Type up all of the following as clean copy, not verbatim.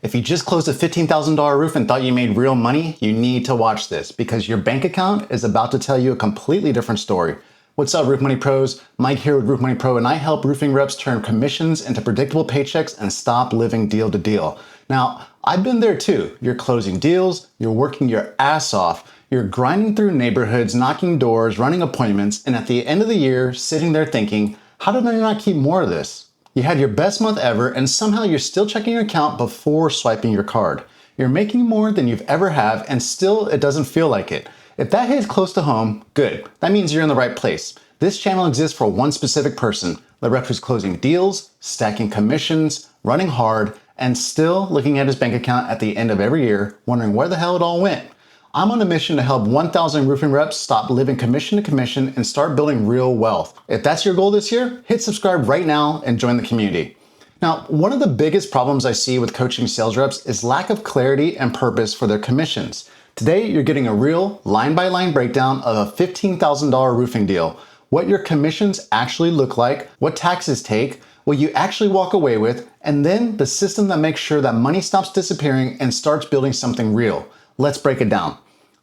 If you just closed a $15,000 roof and thought you made real money, you need to watch this because your bank account is about to tell you a completely different story. What's up, Roof Money Pros? Mike here with Roof Money Pro, and I help roofing reps turn commissions into predictable paychecks and stop living deal to deal. Now, I've been there too. You're closing deals, you're working your ass off, you're grinding through neighborhoods, knocking doors, running appointments, and at the end of the year, sitting there thinking, how did I not keep more of this? You had your best month ever, and somehow you're still checking your account before swiping your card. You're making more than you've ever have, and still it doesn't feel like it. If that hits close to home, good. That means you're in the right place. This channel exists for one specific person, the rep who's closing deals, stacking commissions, running hard, and still looking at his bank account at the end of every year, wondering where the hell it all went. I'm on a mission to help 1,000 roofing reps stop living commission to commission and start building real wealth. If that's your goal this year, hit subscribe right now and join the community. Now, one of the biggest problems I see with coaching sales reps is lack of clarity and purpose for their commissions. Today, you're getting a real line-by-line breakdown of a $15,000 roofing deal, what your commissions actually look like, what taxes take, what you actually walk away with, and then the system that makes sure that money stops disappearing and starts building something real. Let's break it down.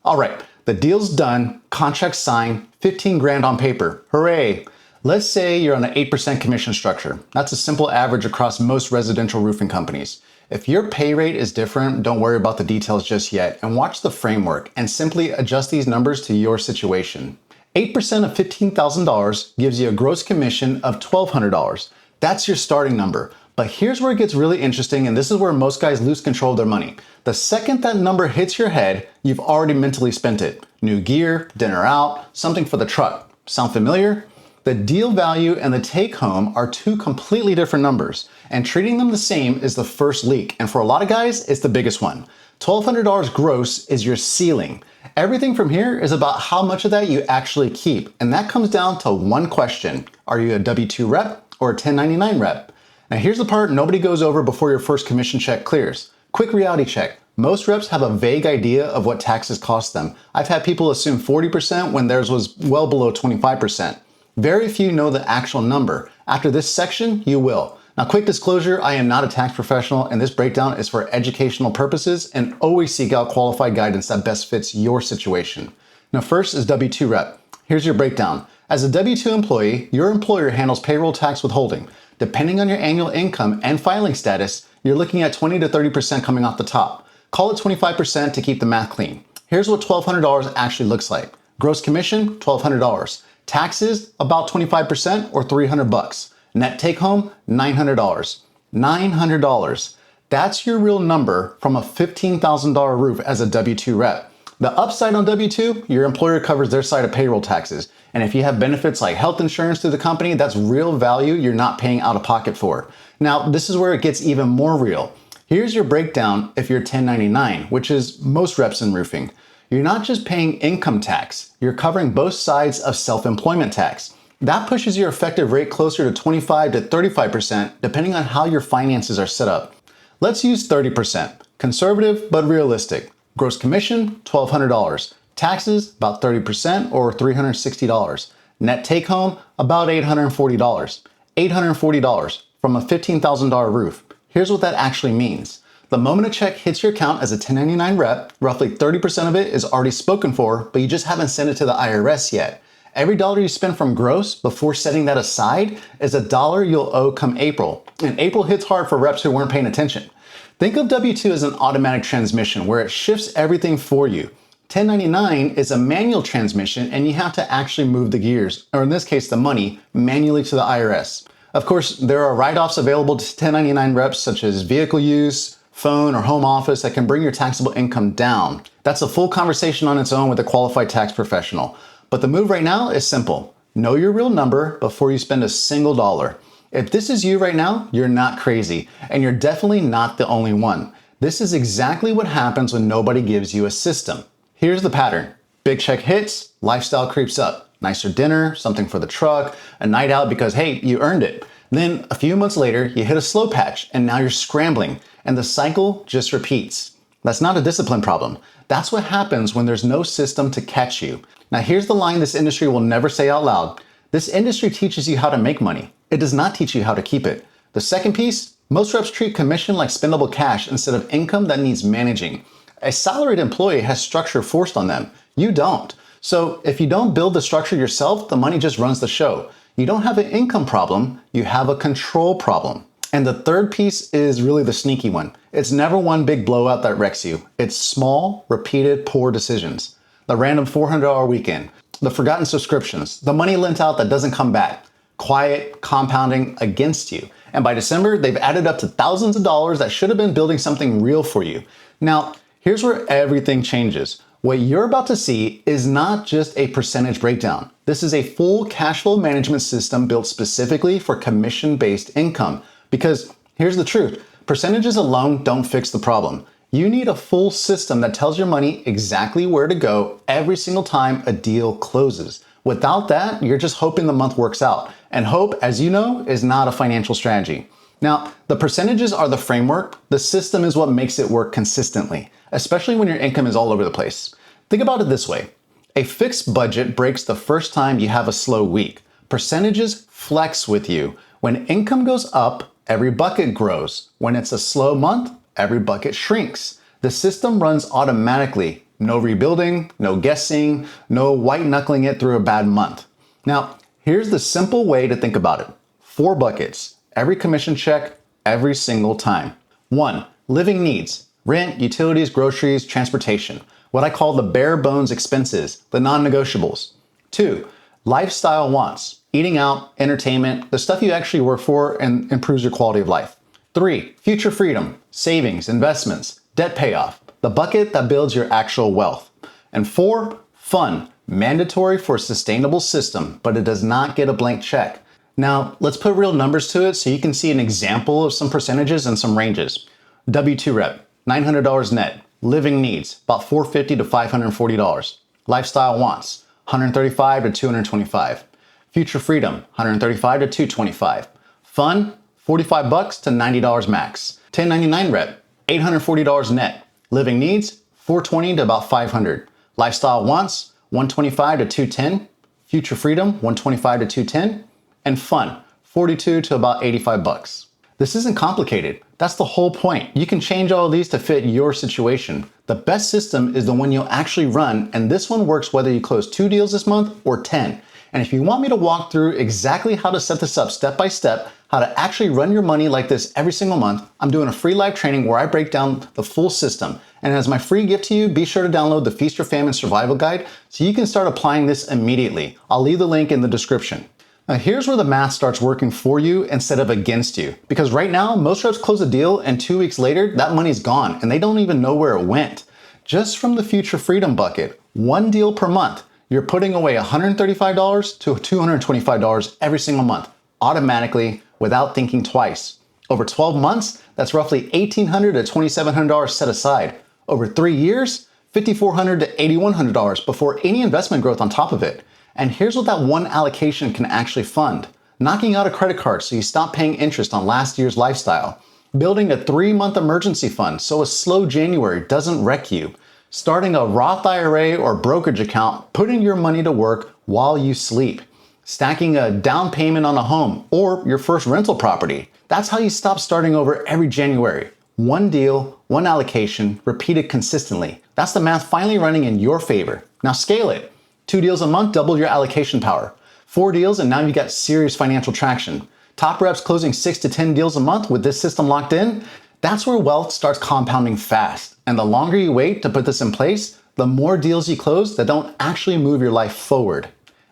All right, the deal's done, contract signed, 15 grand on paper. Hooray! Let's say you're on an 8% commission structure. That's a simple average across most residential roofing companies. If your pay rate is different, don't worry about the details just yet and watch the framework and simply adjust these numbers to your situation. 8% of $15,000 gives you a gross commission of $1,200. That's your starting number. But here's where it gets really interesting, and this is where most guys lose control of their money. The second that number hits your head, you've already mentally spent it. New gear, dinner out, something for the truck. Sound familiar? The deal value and the take home are two completely different numbers, and treating them the same is the first leak. And for a lot of guys, it's the biggest one. $1,200 gross is your ceiling. Everything from here is about how much of that you actually keep. And that comes down to one question. Are you a W-2 rep or a 1099 rep? Now here's the part nobody goes over before your first commission check clears. Quick reality check. Most reps have a vague idea of what taxes cost them. I've had people assume 40% when theirs was well below 25%. Very few know the actual number. After this section, you will. Now, quick disclosure, I am not a tax professional, and this breakdown is for educational purposes, and always seek out qualified guidance that best fits your situation. Now, first is W-2 rep. Here's your breakdown. As a W-2 employee, your employer handles payroll tax withholding. Depending on your annual income and filing status, you're looking at 20 to 30% coming off the top. Call it 25% to keep the math clean. Here's what $1,200 actually looks like. Gross commission, $1,200. Taxes, about 25% or $300. Net take home, $900. $900. That's your real number from a $15,000 roof as a W-2 rep. The upside on W-2, your employer covers their side of payroll taxes. And if you have benefits like health insurance through the company, that's real value you're not paying out of pocket for. Now, this is where it gets even more real. Here's your breakdown if you're 1099, which is most reps in roofing. You're not just paying income tax, you're covering both sides of self-employment tax. That pushes your effective rate closer to 25 to 35%, depending on how your finances are set up. Let's use 30%. Conservative, but realistic. Gross commission, $1,200. Taxes, about 30% or $360. Net take home, about $840. $840 from a $15,000 roof. Here's what that actually means. The moment a check hits your account as a 1099 rep, roughly 30% of it is already spoken for, but you just haven't sent it to the IRS yet. Every dollar you spend from gross before setting that aside is a dollar you'll owe come April. And April hits hard for reps who weren't paying attention. Think of W-2 as an automatic transmission where it shifts everything for you. 1099 is a manual transmission and you have to actually move the gears, or in this case the money, manually to the IRS. Of course, there are write-offs available to 1099 reps such as vehicle use, phone, or home office that can bring your taxable income down. That's a full conversation on its own with a qualified tax professional. But the move right now is simple. Know your real number before you spend a single dollar. If this is you right now, you're not crazy, and you're definitely not the only one. This is exactly what happens when nobody gives you a system. Here's the pattern. Big check hits, lifestyle creeps up. Nicer dinner, something for the truck, a night out because, hey, you earned it. Then a few months later, you hit a slow patch and now you're scrambling, and the cycle just repeats. That's not a discipline problem. That's what happens when there's no system to catch you. Now here's the line this industry will never say out loud. This industry teaches you how to make money. It does not teach you how to keep it. The second piece, Most reps treat commission like spendable cash instead of income that needs managing. A salaried employee has structure forced on them. You don't. So if you don't build the structure yourself, the money just runs the show. You don't have an income problem, you have a control problem. And the third piece is really the sneaky one. It's never one big blowout that wrecks you. It's small, repeated, poor decisions. The random $400 weekend, the forgotten subscriptions, the money lent out that doesn't come back, quiet compounding against you. And by December, they've added up to thousands of dollars that should have been building something real for you. Now, here's where everything changes. What you're about to see is not just a percentage breakdown. This is a full cash flow management system built specifically for commission-based income. Because here's the truth, percentages alone don't fix the problem. You need a full system that tells your money exactly where to go every single time a deal closes. Without that, you're just hoping the month works out. And hope, as you know, is not a financial strategy. Now, the percentages are the framework. The system is what makes it work consistently, especially when your income is all over the place. Think about it this way. A fixed budget breaks the first time you have a slow week. Percentages flex with you. When income goes up, every bucket grows. When it's a slow month, every bucket shrinks. The system runs automatically. No rebuilding, no guessing, no white knuckling it through a bad month. Now, here's the simple way to think about it. 4 buckets, every commission check, every single time. 1, living needs, rent, utilities, groceries, transportation. What I call the bare bones expenses, the non-negotiables. 2, lifestyle wants, eating out, entertainment, the stuff you actually work for and improves your quality of life. 3, future freedom, savings, investments, debt payoff, the bucket that builds your actual wealth. And 4, fun, mandatory for a sustainable system, but it does not get a blank check. Now, let's put real numbers to it so you can see an example of some percentages and some ranges. W2 rep, $900 net. Living needs, about $450 to $540. Lifestyle wants, $135 to $225. Future freedom, $135 to $225. Fun, $45 to $90 max. 1099 rep, $840 net. Living needs, $420 to about $500. Lifestyle wants, $125 to $210. Future freedom, $125 to $210. And fun, $42 to about $85. This isn't complicated. That's the whole point. You can change all of these to fit your situation. The best system is the one you'll actually run, and this one works whether you close 2 deals this month or 10. And if you want me to walk through exactly how to set this up step by step, how to actually run your money like this every single month, I'm doing a free live training where I break down the full system. And as my free gift to you, be sure to download the Feast or Famine Survival Guide so you can start applying this immediately. I'll leave the link in the description. Now here's where the math starts working for you instead of against you. Because right now, most reps close a deal and 2 weeks later, that money's gone and they don't even know where it went. Just from the Future Freedom bucket, 1 deal per month, you're putting away $135 to $225 every single month, automatically, without thinking twice. Over 12 months, that's roughly $1,800 to $2,700 set aside. Over 3 years, $5,400 to $8,100 before any investment growth on top of it. And here's what that one allocation can actually fund. Knocking out a credit card so you stop paying interest on last year's lifestyle. Building a 3-month emergency fund so a slow January doesn't wreck you. Starting a Roth IRA or brokerage account, putting your money to work while you sleep. Stacking a down payment on a home or your first rental property. That's how you stop starting over every January. 1 deal, 1 allocation, repeated consistently. That's the math finally running in your favor. Now scale it. 2 deals a month, double your allocation power. 4 deals and now you got serious financial traction. Top reps closing 6 to 10 deals a month with this system locked in. That's where wealth starts compounding fast. And the longer you wait to put this in place, the more deals you close that don't actually move your life forward.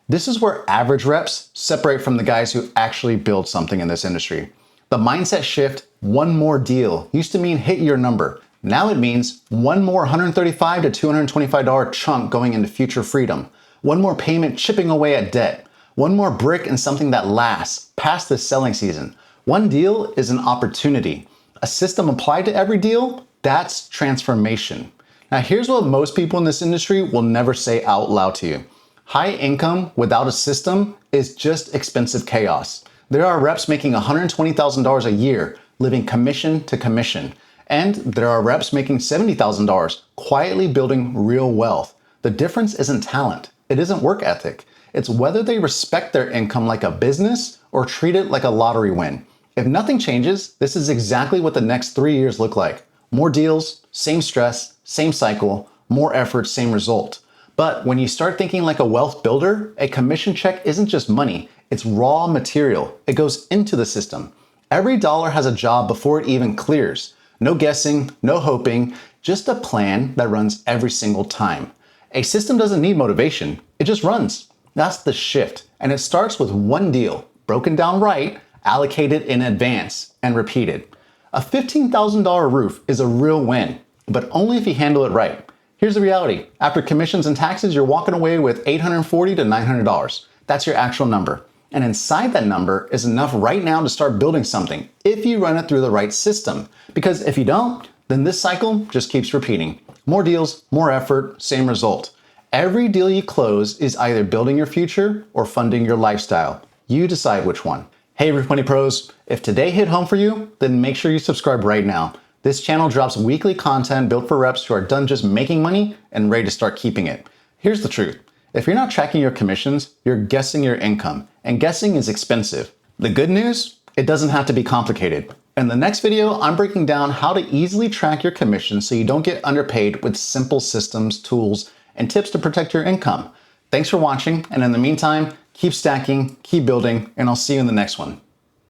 This is where average reps separate from the guys who actually build something in this industry. The mindset shift, 1 more deal, used to mean hit your number. Now it means 1 more $135 to $225 chunk going into future freedom. 1 more payment chipping away at debt. 1 more brick in something that lasts past this selling season. 1 deal is an opportunity. A system applied to every deal, that's transformation. Now here's what most people in this industry will never say out loud to you. High income without a system is just expensive chaos. There are reps making $120,000 a year, living commission to commission. And there are reps making $70,000, quietly building real wealth. The difference isn't talent. It isn't work ethic. It's whether they respect their income like a business or treat it like a lottery win. If nothing changes, this is exactly what the next 3 years look like. More deals, same stress, same cycle, more effort, same result. But when you start thinking like a wealth builder, a commission check isn't just money, it's raw material. It goes into the system. Every dollar has a job before it even clears. No guessing, no hoping, just a plan that runs every single time. A system doesn't need motivation, it just runs. That's the shift, and it starts with one deal, broken down right, allocated in advance, and repeated. A $15,000 roof is a real win, but only if you handle it right. Here's the reality. After commissions and taxes, you're walking away with $840 to $900. That's your actual number. And inside that number is enough right now to start building something if you run it through the right system. Because if you don't, then this cycle just keeps repeating. More deals, more effort, same result. Every deal you close is either building your future or funding your lifestyle. You decide which one. Hey Roof Money Pros, if today hit home for you, then make sure you subscribe right now. This channel drops weekly content built for reps who are done just making money and ready to start keeping it. Here's the truth. If you're not tracking your commissions, you're guessing your income, and guessing is expensive. The good news? It doesn't have to be complicated. In the next video, I'm breaking down how to easily track your commissions so you don't get underpaid with simple systems, tools, and tips to protect your income. Thanks for watching, and in the meantime, keep stacking, keep building, and I'll see you in the next one.